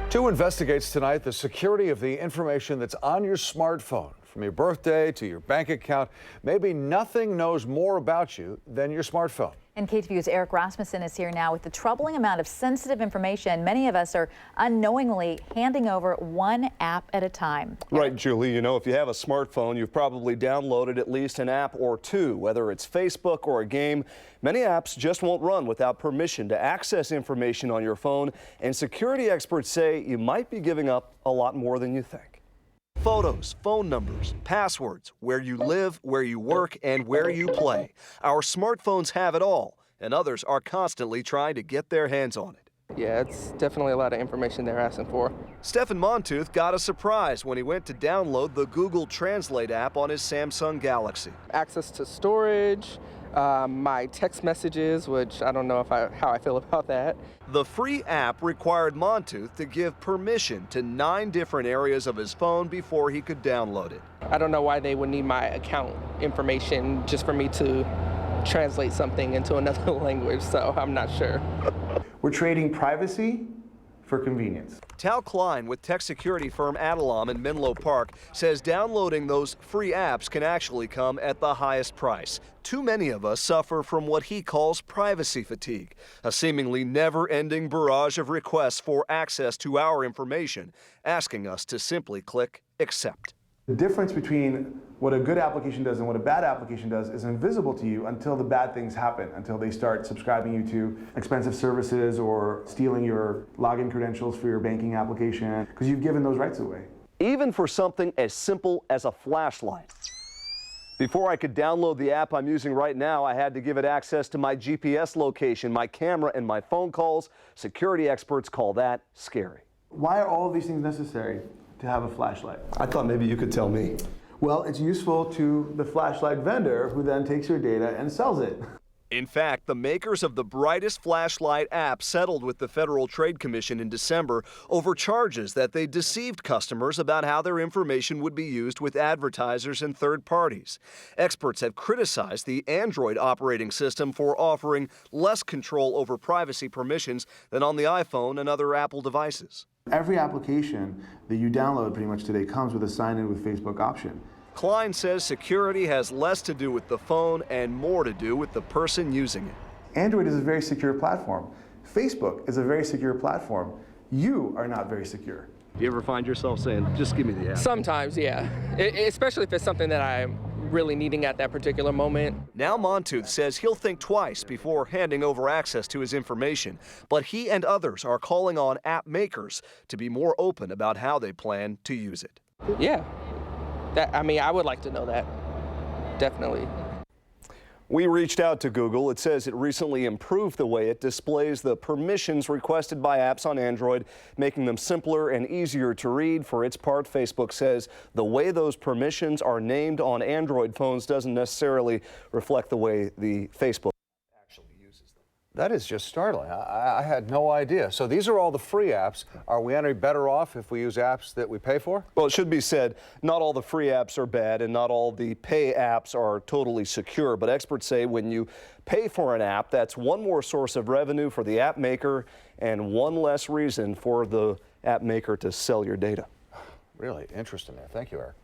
Two investigates tonight the security of the information that's on your smartphone. From your birthday to your bank account, maybe nothing knows more about you than your smartphone. And KTVU's Eric Rasmussen is here now with the troubling amount of sensitive information. Many of us are unknowingly handing over one app at a time. Right, Julie. You know, if you have a smartphone, you've probably downloaded at least an app or two, whether it's Facebook or a game. Many apps just won't run without permission to access information on your phone, and security experts say you might be giving up a lot more than you think. Photos, phone numbers, passwords, where you live, where you work, and where you play. Our smartphones have it all, and others are constantly trying to get their hands on it. Yeah, it's definitely a lot of information they're asking for. Stefan Montooth got a surprise when he went to download the Google Translate app on his Samsung Galaxy. Access to storage, my text messages, which I don't know how I feel about that. The free app required Montooth to give permission to 9 different areas of his phone before he could download it. I don't know why they would need my account information just for me to translate something into another language, so I'm not sure. We're trading privacy for convenience. Tal Klein with tech security firm Adallam in Menlo Park says downloading those free apps can actually come at the highest price. Too many of us suffer from what he calls privacy fatigue, a seemingly never-ending barrage of requests for access to our information, asking us to simply click accept. The difference between what a good application does and what a bad application does is invisible to you until the bad things happen, until they start subscribing you to expensive services or stealing your login credentials for your banking application, because you've given those rights away. Even for something as simple as a flashlight. Before I could download the app I'm using right now, I had to give it access to my GPS location, my camera, and my phone calls. Security experts call that scary. Why are all of these things necessary to have a flashlight? I thought maybe you could tell me. Well, it's useful to the flashlight vendor, who then takes your data and sells it. In fact, the makers of the brightest flashlight app settled with the Federal Trade Commission in December over charges that they deceived customers about how their information would be used with advertisers and third parties. Experts have criticized the Android operating system for offering less control over privacy permissions than on the iPhone and other Apple devices. Every application that you download pretty much today comes with a sign-in with Facebook option. Klein says security has less to do with the phone and more to do with the person using it. Android is a very secure platform. Facebook is a very secure platform. You are not very secure. Do you ever find yourself saying, just give me the app? Sometimes, yeah. Especially if it's something that I'm really needing at that particular moment. Now Montooth says he'll think twice before handing over access to his information, but he and others are calling on app makers to be more open about how they plan to use it. Yeah. I would like to know that, definitely. We reached out to Google. It says it recently improved the way it displays the permissions requested by apps on Android, making them simpler and easier to read. For its part, Facebook says the way those permissions are named on Android phones doesn't necessarily reflect the way the Facebook actually uses them. That is just startling. I had no idea. So these are all the free apps. Are we any better off if we use apps that we pay for? Well, it should be said, not all the free apps are bad and not all the pay apps are totally secure. But experts say when you pay for an app, that's one more source of revenue for the app maker and one less reason for the app maker to sell your data. Really interesting there. Thank you, Eric.